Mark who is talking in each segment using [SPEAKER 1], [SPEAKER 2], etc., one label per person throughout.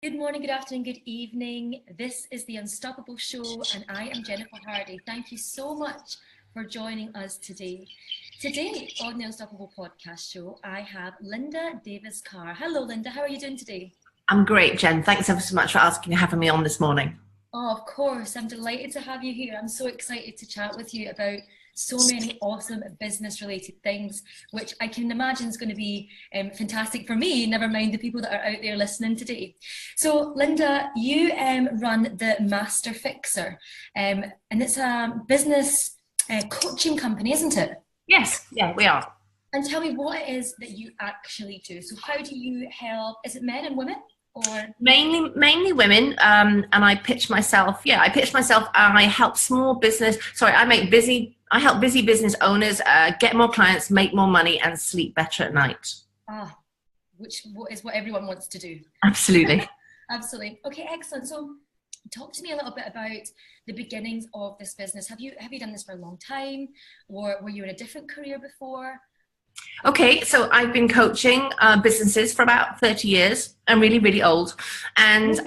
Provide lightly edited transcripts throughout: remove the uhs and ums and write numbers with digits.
[SPEAKER 1] Good morning, good afternoon, good evening. This is The Unstoppable Show and I am Jennifer Hardy. Thank you so much for joining us today. Today on The Unstoppable Podcast Show, I have Linda Davies Carr. Hello, Linda. How are you doing today?
[SPEAKER 2] I'm great, Jen. Thanks ever so much for having me on this morning.
[SPEAKER 1] Oh, of course. I'm delighted to have you here. I'm so excited to chat with you about so many awesome business-related things, which I can imagine is going to be fantastic for me, never mind the people that are out there listening today. So, Linda, you run the Master Fixer, and it's a business coaching company, isn't it?
[SPEAKER 2] Yes, yeah, we are.
[SPEAKER 1] And tell me what it is that you actually do. So how do you help, is it men and women? Or
[SPEAKER 2] Mainly women, and I pitch myself and I help I help busy business owners get more clients, make more money, and sleep better at night.
[SPEAKER 1] Which is what everyone wants to do.
[SPEAKER 2] Absolutely.
[SPEAKER 1] Absolutely. Okay, excellent. So talk to me a little bit about the beginnings of this business. Have you done this for a long time, or were you in a different career before?
[SPEAKER 2] Okay, so I've been coaching businesses for about 30 years. I'm really, really old. And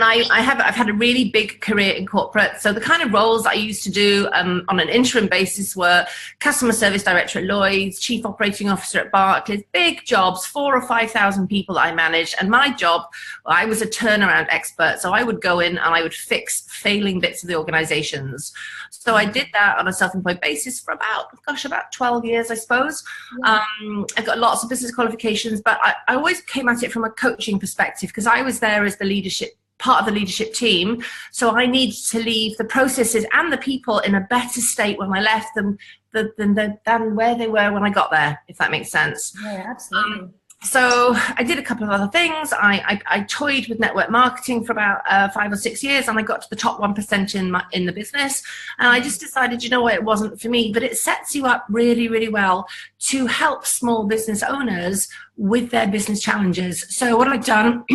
[SPEAKER 2] I've had a really big career in corporate. So the kind of roles I used to do on an interim basis were customer service director at Lloyd's, chief operating officer at Barclays, big jobs, 4,000 or 5,000 people that I managed. And my job, I was a turnaround expert. So I would go in and I would fix failing bits of the organizations. So I did that on a self-employed basis for about 12 years, I suppose. Yeah. I got lots of business qualifications, but I always came at it from a coaching perspective because I was there as the part of the leadership team. So I needed to leave the processes and the people in a better state when I left them than where they were when I got there, if that makes sense.
[SPEAKER 1] Yeah, absolutely.
[SPEAKER 2] So I did a couple of other things. I toyed with network marketing for about 5 or 6 years, and I got to the top 1% in the business. And I just decided, you know what, it wasn't for me. But it sets you up really, really well to help small business owners with their business challenges. So what I've done,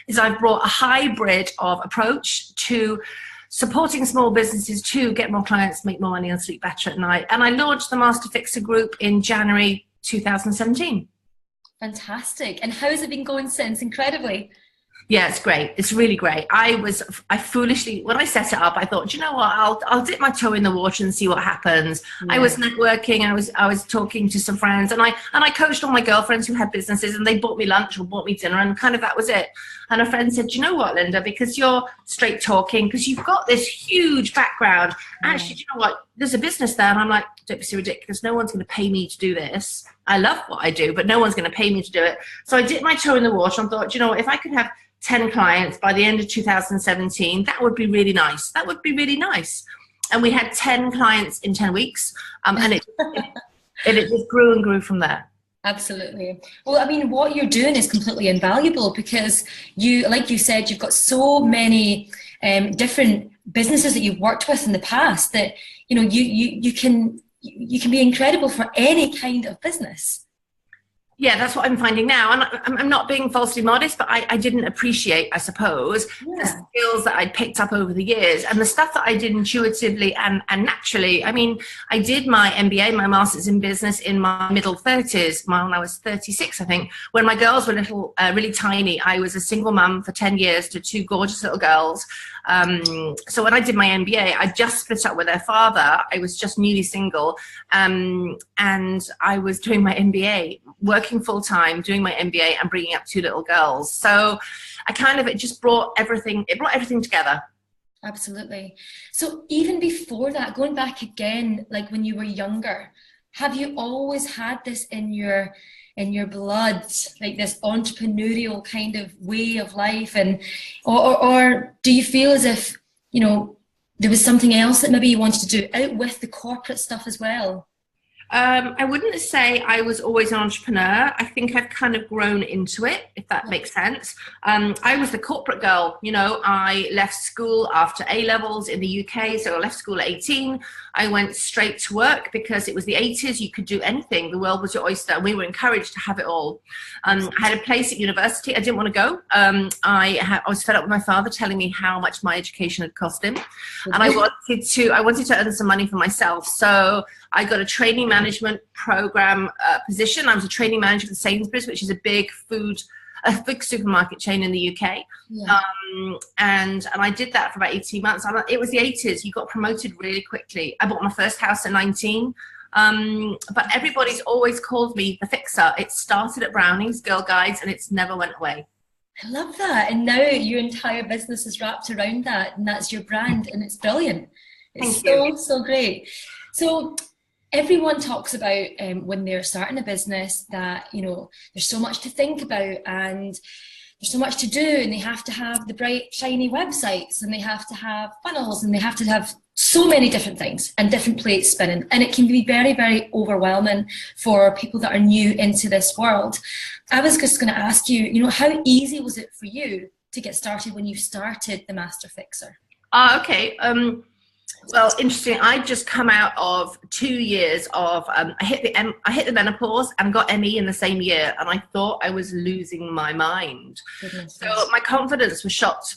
[SPEAKER 2] is I've brought a hybrid of approach to supporting small businesses to get more clients, make more money, and sleep better at night. And I launched the Master Fixer Group in January 2017.
[SPEAKER 1] Fantastic. And how has it been going since? Incredibly.
[SPEAKER 2] Yeah, it's great. It's really great. I foolishly, when I set it up, I thought, you know what, I'll dip my toe in the water and see what happens. Yeah. I was networking, I was talking to some friends, and I coached all my girlfriends who had businesses, and they bought me lunch or bought me dinner, and kind of that was it. And a friend said, you know what, Linda, because you're straight talking, because you've got this huge background, actually, you know what, there's a business there. And I'm like, don't be so ridiculous. No one's going to pay me to do this. I love what I do, but no one's going to pay me to do it. So I dipped my toe in the water and thought, you know what, if I could have 10 clients by the end of 2017, that would be really nice. That would be really nice. And we had 10 clients in 10 weeks. And it just grew and grew from there.
[SPEAKER 1] Absolutely. Well, I mean, what you're doing is completely invaluable because you, like you said, you've got so many different businesses that you've worked with in the past that, you know, you can be incredible for any kind of business.
[SPEAKER 2] Yeah, that's what I'm finding now. And I'm not being falsely modest, but I didn't appreciate, I suppose, the skills that I'd picked up over the years and the stuff that I did intuitively and naturally. I mean, I did my MBA, my master's in business, in my middle 30s, when I was 36, I think. When my girls were really tiny, I was a single mum for 10 years to 2 gorgeous little girls. So when I did my MBA, I just split up with their father. I was just newly single, and I was doing my MBA, working full time, doing my MBA, and bringing up 2 little girls. So it just brought everything. It brought everything together.
[SPEAKER 1] Absolutely. So even before that, going back again, like when you were younger, have you always had this in your blood, like this entrepreneurial kind of way of life, and or do you feel as if, you know, there was something else that maybe you wanted to do out with the corporate stuff as well?
[SPEAKER 2] I wouldn't say I was always an entrepreneur. I think I've kind of grown into it, if that makes sense. I was the corporate girl, you know. I left school after A-levels in the UK, so I left school at 18. I went straight to work because it was the 80s. You could do anything. The world was your oyster, and we were encouraged to have it all. I had a place at university. I didn't want to go. I was fed up with my father telling me how much my education had cost him, and I wanted to earn some money for myself. So I got a training management program position. I was a training manager for Sainsbury's, which is a big food a big supermarket chain in the UK.
[SPEAKER 1] Yeah.
[SPEAKER 2] And I did that for about 18 months. It was the 80s. You got promoted really quickly. I bought my first house at 19. But everybody's always called me the fixer. It started at Brownie's, Girl Guides, and it's never went away.
[SPEAKER 1] I love that. And now your entire business is wrapped around that, and that's your brand, and it's brilliant. It's so great. So everyone talks about when they're starting a business that, you know, there's so much to think about and there's so much to do, and they have to have the bright, shiny websites, and they have to have funnels, and they have to have so many different things and different plates spinning. And it can be very, very overwhelming for people that are new into this world. I was just going to ask you, you know, how easy was it for you to get started when you started the Master Fixer?
[SPEAKER 2] Okay. Well, interesting. I just come out of 2 years of I hit the menopause and got ME in the same year, and I thought I was losing my mind.
[SPEAKER 1] Goodness.
[SPEAKER 2] So my confidence was shot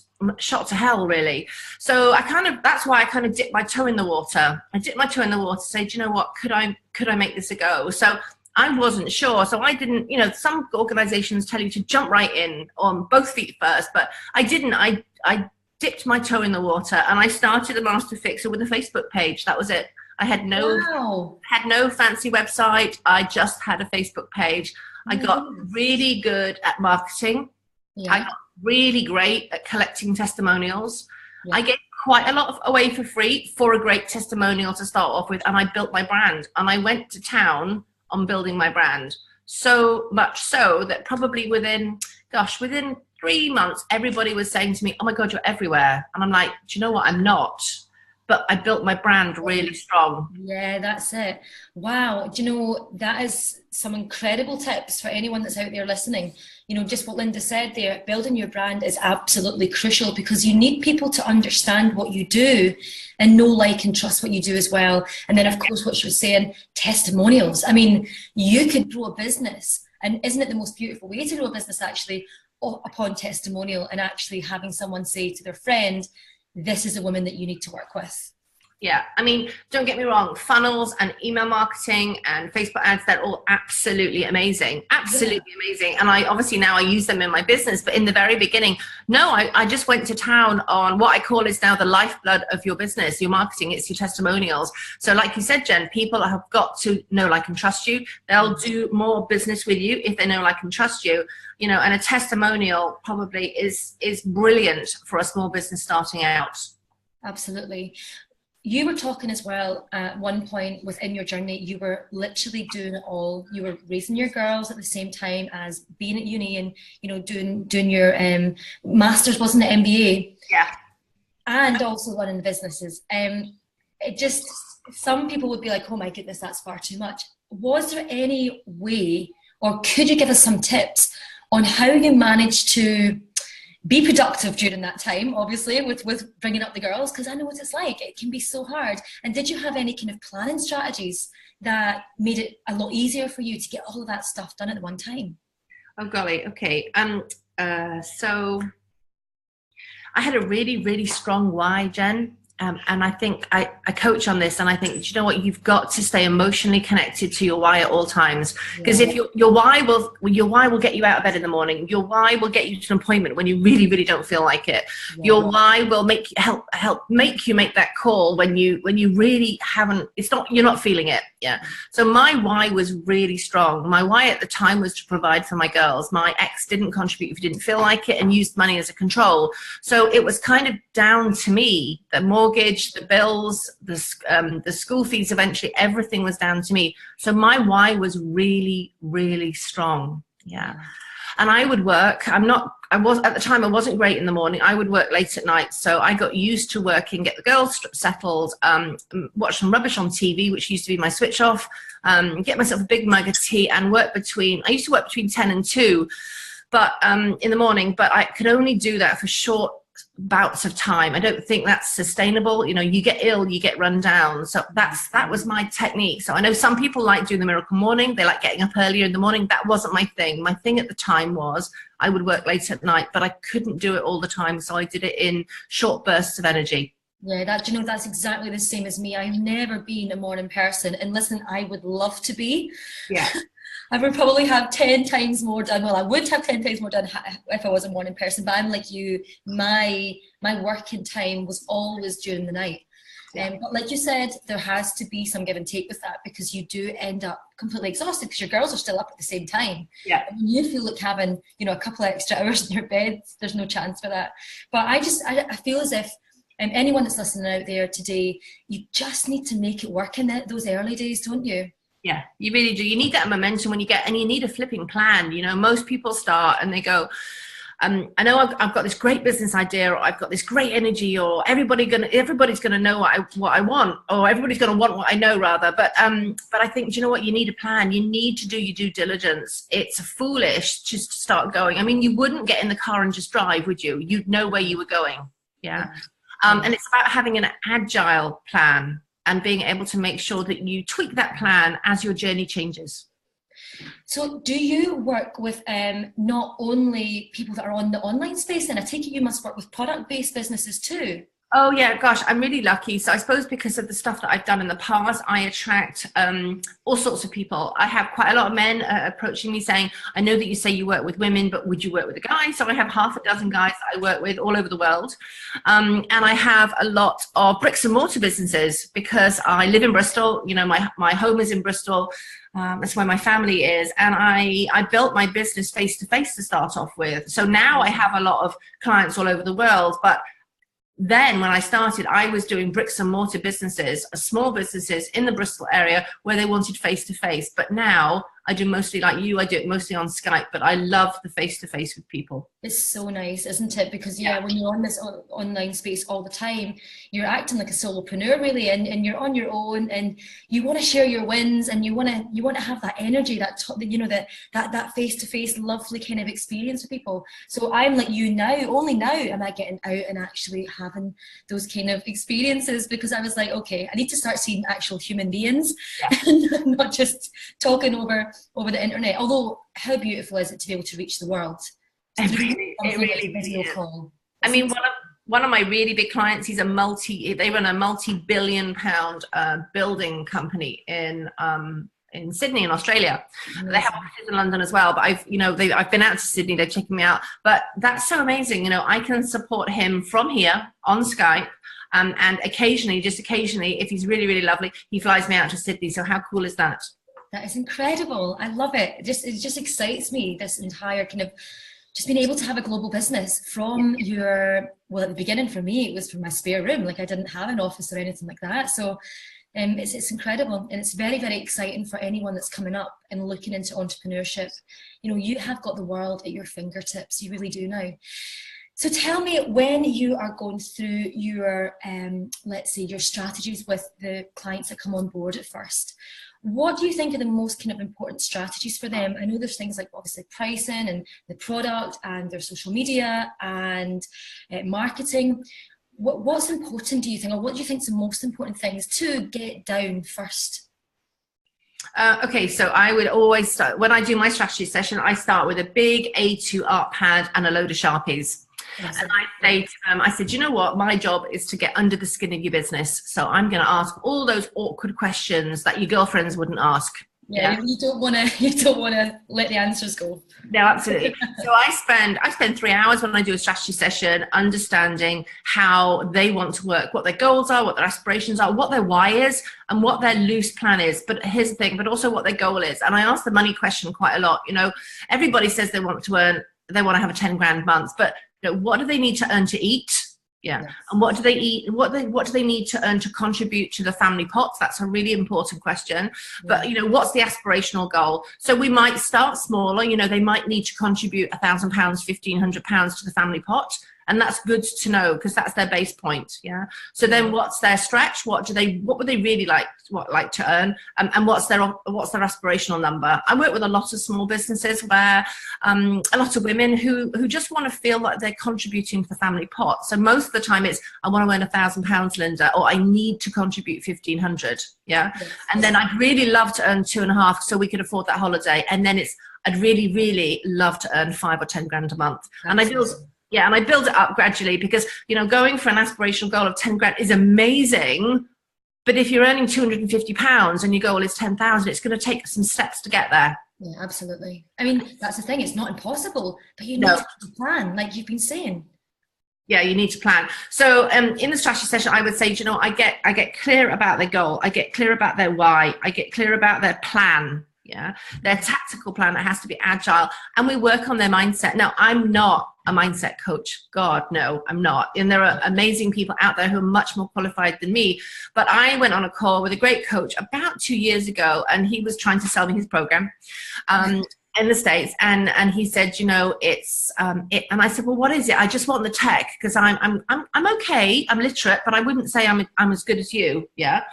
[SPEAKER 2] to hell, really. So that's why I kind of dipped my toe in the water. I dipped my toe in the water to say, do you know what, could I make this a go? So I wasn't sure. So I didn't, you know, some organizations tell you to jump right in on both feet first, but I didn't. I dipped my toe in the water, and I started the Master Fixer with a Facebook page. That was it. I had no fancy website. I just had a Facebook page. I got really good at marketing. I got really great at collecting testimonials. I gave quite a lot away for free for a great testimonial to start off with, and I built my brand, and I went to town on building my brand. So much so that probably within 3 months, everybody was saying to me, oh my God, you're everywhere. And I'm like, do you know what? I'm not. But I built my brand really strong.
[SPEAKER 1] Yeah, that's it. Wow. Do you know, that is some incredible tips for anyone that's out there listening. You know, just what Linda said there, building your brand is absolutely crucial, because you need people to understand what you do and know, like, and trust what you do as well. And then, of course, what she was saying, testimonials. I mean, you could grow a business, and isn't it the most beautiful way to grow a business, actually, upon testimonial, and actually having someone say to their friend, this is a woman that you need to work with.
[SPEAKER 2] Yeah, I mean, don't get me wrong, funnels and email marketing and Facebook ads, they're all absolutely amazing, amazing. And I obviously now I use them in my business, but in the very beginning, no, I just went to town on what I call is now the lifeblood of your business, your marketing, it's your testimonials. So like you said, Jen, people have got to know, like, and trust you. They'll do more business with you if they know, like, and trust you. You know, and a testimonial probably is brilliant for a small business starting out.
[SPEAKER 1] Absolutely. You were talking as well at one point within your journey, you were literally doing it all. You were raising your girls at the same time as being at uni and, you know, doing your master's, wasn't it, MBA?
[SPEAKER 2] Yeah.
[SPEAKER 1] And also running the businesses. It just, some people would be like, oh my goodness, that's far too much. Was there any way, or could you give us some tips on how you managed to be productive during that time, obviously, with bringing up the girls? Because I know what it's like. It can be so hard. And did you have any kind of planning strategies that made it a lot easier for you to get all of that stuff done at one time?
[SPEAKER 2] Oh, golly. Okay. So I had a really, really strong why, Jen. And I think I coach on this, and I think, you know what, you've got to stay emotionally connected to your why at all times. Because if your why will get you out of bed in the morning. Your why will get you to an appointment when you really, really don't feel like it. Yeah. Your why will help make you make that call when you really haven't. You're not feeling it. Yeah. So my why was really strong. My why at the time was to provide for my girls. My ex didn't contribute if he didn't feel like it, and used money as a control. So it was kind of down to me. The mortgage, the bills, the school fees, eventually everything was down to me. So my why was really, really strong. Yeah. And I would work. At the time I wasn't great in the morning. I would work late at night. So I got used to working, get the girls settled, watch some rubbish on TV, which used to be my switch off, get myself a big mug of tea, and I used to work between 10 and 2 but in the morning, but I could only do that for short bouts of time. I don't think that's sustainable. You know, you get ill, you get run down. So that was my technique. So I know some people like doing the miracle morning. They like getting up earlier in the morning. That wasn't my thing. My thing at the time was I would work late at night, but I couldn't do it all the time. So I did it in short bursts of energy.
[SPEAKER 1] Yeah, that, you know, that's exactly the same as me. I've never been a morning person, and listen, I would love to be.
[SPEAKER 2] Yeah.
[SPEAKER 1] I would probably have 10 times more done. Well, I would have 10 times more done if I was a morning person, but I'm like you. My working time was always during the night. But like you said, there has to be some give and take with that, because you do end up completely exhausted because your girls are still up at the same time.
[SPEAKER 2] Yeah.
[SPEAKER 1] And you feel like having, you know, a couple of extra hours in your bed, there's no chance for that. But I feel as if anyone that's listening out there today, you just need to make it work in those early days, don't you?
[SPEAKER 2] Yeah, you really do. You need that momentum when you get, and you need a flipping plan. You know, most people start and they go, I know I've got this great business idea, or I've got this great energy, or everybody's gonna know what I want, or everybody's gonna want what I know, rather. But I think, do you know what? You need a plan. You need to do your due diligence. It's foolish just to start going. I mean, you wouldn't get in the car and just drive, would you? You'd know where you were going. Yeah. And it's about having an agile plan and being able to make sure that you tweak that plan as your journey changes.
[SPEAKER 1] So do you work with not only people that are on the online space, and I take it you must work with product-based businesses too?
[SPEAKER 2] Oh yeah, gosh, I'm really lucky. So I suppose because of the stuff that I've done in the past, I attract all sorts of people. I have quite a lot of men approaching me saying, I know that you say you work with women, but would you work with a guy? So I have half a dozen guys that I work with all over the world. And I have a lot of bricks and mortar businesses because I live in Bristol. You know, my home is in Bristol. That's where my family is. And I built my business face-to-face to start off with. So now I have a lot of clients all over the world. But then when I started, I was doing bricks and mortar businesses, small businesses in the Bristol area where they wanted face-to-face. But now I do mostly like you, I do it mostly on Skype, but I love the face-to-face with people.
[SPEAKER 1] It's so nice, isn't it? Because when you're on this online space all the time, you're acting like a solopreneur really, and you're on your own, and you want to share your wins, and you want to have that energy, that face-to-face lovely kind of experience with people. So I'm like you now, only now am I getting out and actually having those kind of experiences, because I was like, okay, I need to start seeing actual human beings, and not just talking over the internet. Although how beautiful is it to be able to reach the world?
[SPEAKER 2] It really is. I mean, one of my really big clients, they run a multi-billion-pound building company in Sydney in Australia. They have offices in London as well, but I've been out to Sydney, they're checking me out. But that's so amazing. You know, I can support him from here on Skype. And occasionally, if he's really, really lovely, he flies me out to Sydney. So how cool is that?
[SPEAKER 1] That is incredible. I love it. It just excites me, this entire kind of just being able to have a global business from at the beginning for me, it was from my spare room. Like I didn't have an office or anything like that. So it's incredible, and it's very, very exciting for anyone that's coming up and looking into entrepreneurship. You know, you have got the world at your fingertips. You really do now. So tell me, when you are going through your, let's say, your strategies with the clients that come on board at first, what do you think are the most kind of important strategies for them? I know there's things like obviously pricing and the product and their social media and marketing. What's important, do you think, or what do you think is the most important things to get down first?
[SPEAKER 2] Okay, so I would always start, when I do my strategy session, I start with a big A2 art pad and a load of Sharpies. Yes. And I say to them, I said, you know what, my job is to get under the skin of your business. So I'm going to ask all those awkward questions that your girlfriends wouldn't ask.
[SPEAKER 1] Yeah, you don't want to let the answers go.
[SPEAKER 2] No, absolutely. So I spend 3 hours when I do a strategy session understanding how they want to work, what their goals are, what their aspirations are, what their why is, and what their loose plan is. But here's the thing, but also what their goal is. And I ask the money question quite a lot. You know, everybody says they want to have a 10 grand month, but you know, what do they need to earn to eat? Yeah. Yes. And what do they eat? What do they need to earn to contribute to the family pot? That's a really important question. But, you know, what's the aspirational goal? So we might start smaller. You know, they might need to contribute £1,000, £1,500 to the family pot. And that's good to know because that's their base point. Yeah. So then what's their stretch? What would they really like to earn? And what's their aspirational number? I work with a lot of small businesses where a lot of women who just want to feel like they're contributing to the family pot. So most of the time it's, I want to earn £1,000, Linda, or I need to contribute 1,500. Yeah. Yes. And then I'd really love to earn 2.5 so we could afford that holiday. And then it's, I'd really, really love to earn 5 or 10 grand a month. Absolutely. And Yeah, and I build it up gradually because, you know, going for an aspirational goal of 10 grand is amazing. But if you're earning £250 and your goal is 10,000, it's going to take some steps to get there.
[SPEAKER 1] Yeah, absolutely. I mean, that's the thing. It's not impossible, but you need to plan, like you've been saying.
[SPEAKER 2] Yeah, you need to plan. So in the strategy session, I would say, you know, I get clear about their goal. I get clear about their why. I get clear about their plan. Yeah, their tactical plan that has to be agile, and we work on their mindset. Now, I'm not a mindset coach. God, no, I'm not. And there are amazing people out there who are much more qualified than me. But I went on a call with a great coach about 2 years ago, and he was trying to sell me his program in the States. And he said, you know, it's and I said, well, what is it? I just want the tech because I'm okay. I'm literate, but I wouldn't say I'm as good as you. Yeah.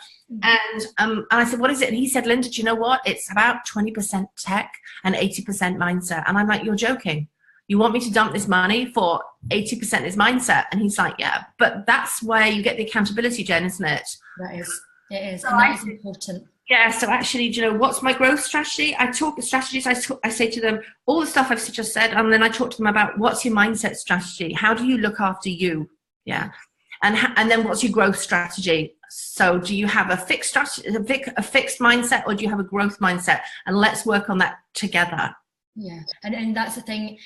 [SPEAKER 2] And I said, what is it? And he said, Linda, do you know what? It's about 20% tech and 80% mindset. And I'm like, you're joking. You want me to dump this money for 80% is mindset? And he's like, yeah, but that's where you get the accountability, Jen, isn't it?
[SPEAKER 1] That is, it is. So and that is important.
[SPEAKER 2] Yeah, so actually, do you know, what's my growth strategy? I talk strategies, I say to them all the stuff I've just said, and then I talk to them about what's your mindset strategy? How do you look after you? Yeah. And then what's your growth strategy? So do you have a fixed strategy, a fixed mindset, or do you have a growth mindset? And let's work on that together.
[SPEAKER 1] Yeah, and that's the thing.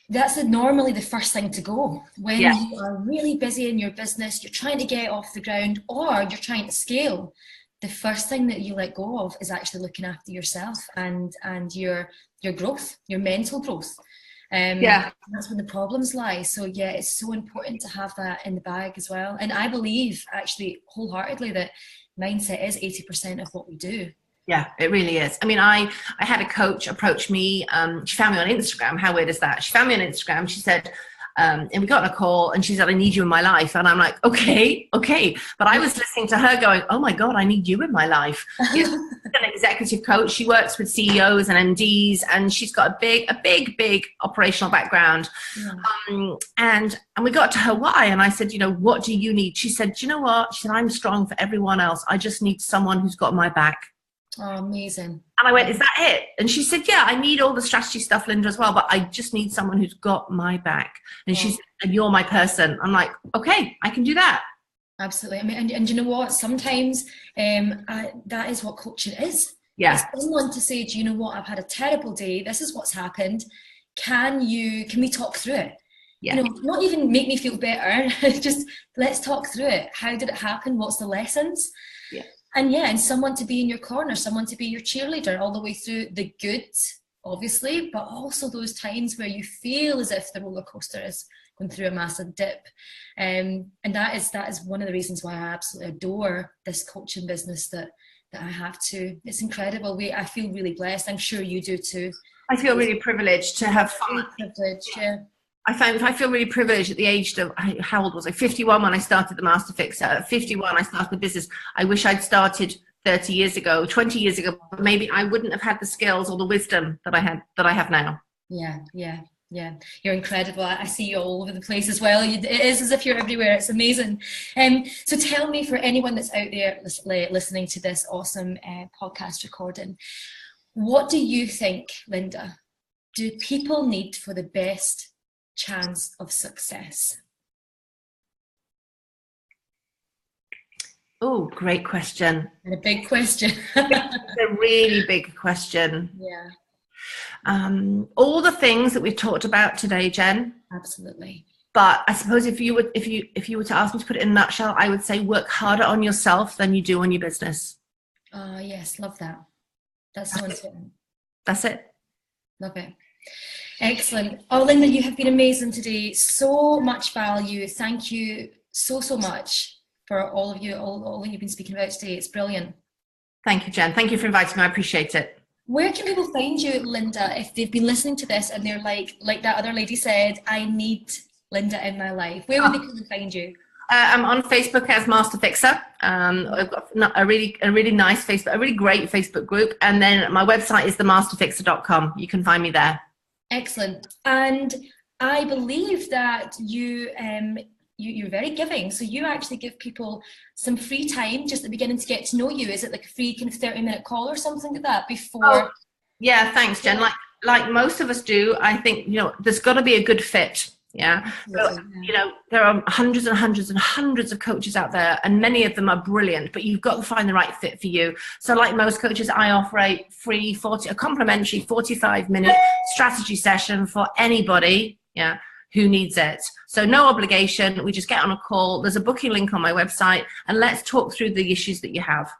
[SPEAKER 1] That's normally the first thing to go when you are really busy in your business, you're trying to get off the ground or you're trying to scale. The first thing that you let go of is actually looking after yourself and your growth, your mental growth. That's when the problems lie. So yeah, it's so important to have that in the bag as well. And I believe actually wholeheartedly that mindset is 80% of what we do.
[SPEAKER 2] Yeah, it really is. I mean, I had a coach approach me. She found me on Instagram. How weird is that? She found me on Instagram. She said, and we got on a call and she said, I need you in my life. And I'm like, okay. But I was listening to her going, oh my God, I need you in my life. She's an executive coach. She works with CEOs and MDs, and she's got a big operational background. Yeah. And we got to her why. And I said, you know, what do you need? She said, do you know what? She said, I'm strong for everyone else. I just need someone who's got my back.
[SPEAKER 1] Oh, amazing.
[SPEAKER 2] And I went, is that it? And she said, yeah, I need all the strategy stuff, Linda, as well, but I just need someone who's got my back. And she said, and you're my person. I'm like, okay, I can do that.
[SPEAKER 1] Absolutely. I mean, and you know what? Sometimes that is what coaching is.
[SPEAKER 2] Yeah.
[SPEAKER 1] It's someone to say, do you know what? I've had a terrible day. This is what's happened. Can we talk through it? Yeah. You know, not even make me feel better. Just let's talk through it. How did it happen? What's the lessons? Yeah. And someone to be in your corner, someone to be your cheerleader all the way through the good, obviously, but also those times where you feel as if the roller coaster is going through a massive dip. And that is one of the reasons why I absolutely adore this coaching business that I have to. It's incredible. I feel really blessed. I'm sure you do too.
[SPEAKER 2] I feel really privileged to have fun.
[SPEAKER 1] Yeah.
[SPEAKER 2] I feel really privileged at the age of, how old was I? 51 when I started the Master Fixer. At 51, I started the business. I wish I'd started 30 years ago, 20 years ago, but maybe I wouldn't have had the skills or the wisdom that I have now.
[SPEAKER 1] Yeah. You're incredible. I see you all over the place as well. It is as if you're everywhere. It's amazing. So tell me, for anyone that's out there listening to this awesome podcast recording, what do you think, Linda, do people need for the best chance of success?
[SPEAKER 2] Oh, great question.
[SPEAKER 1] And a big question.
[SPEAKER 2] It's a really big question.
[SPEAKER 1] Yeah.
[SPEAKER 2] All the things that we've talked about today, Jen.
[SPEAKER 1] Absolutely. But
[SPEAKER 2] I suppose if you were to ask me to put it in a nutshell, I would say work harder on yourself than you do on your business.
[SPEAKER 1] Yes, love that. That's so important.
[SPEAKER 2] That's it.
[SPEAKER 1] Love it. Excellent. Oh, Linda, you have been amazing today. So much value. Thank you so much for all of you, all that you've been speaking about today. It's brilliant.
[SPEAKER 2] Thank you, Jen. Thank you for inviting me. I appreciate it.
[SPEAKER 1] Where can people find you, Linda, if they've been listening to this and they're like that other lady said, I need Linda in my life? Where would they come and find you?
[SPEAKER 2] I'm on Facebook as Master Fixer. I've got a really nice Facebook, a really great Facebook group. And then my website is themasterfixer.com. You can find me there.
[SPEAKER 1] Excellent. And I believe that you're very giving. So you actually give people some free time just at the beginning to get to know you. Is it like a free kind of 30-minute call or something like that before?
[SPEAKER 2] Oh, yeah, thanks, Jen. Like most of us do, I think, you know, there's got to be a good fit. Yeah. So, you know, there are hundreds and hundreds and hundreds of coaches out there, and many of them are brilliant, but you've got to find the right fit for you. So like most coaches, I offer a free a complimentary 45-minute strategy session for anybody, yeah, who needs it. So no obligation. We just get on a call. There's a booking link on my website, and let's talk through the issues that you have.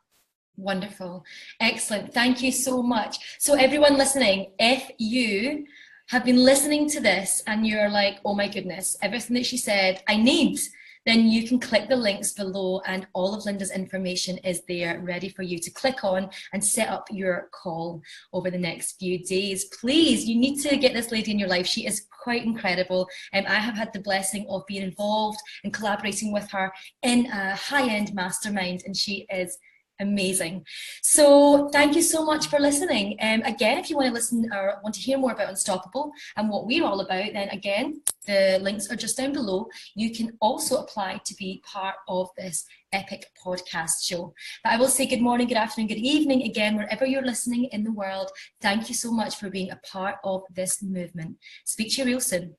[SPEAKER 1] Wonderful. Excellent. Thank you so much. So everyone listening, if you have been listening to this and you're like, oh my goodness, everything that she said I need, then you can click the links below and all of Linda's information is there ready for you to click on and set up your call over the next few days. Please, you need to get this lady in your life. She is quite incredible. I have had the blessing of being involved and collaborating with her in a high-end mastermind, and she is amazing. So thank you so much for listening. Again, if you want to listen or want to hear more about Unstoppable and what we're all about, then again, the links are just down below. You can also apply to be part of this epic podcast show. But I will say good morning, good afternoon, good evening again, wherever you're listening in the world. Thank you so much for being a part of this movement. Speak to you real soon.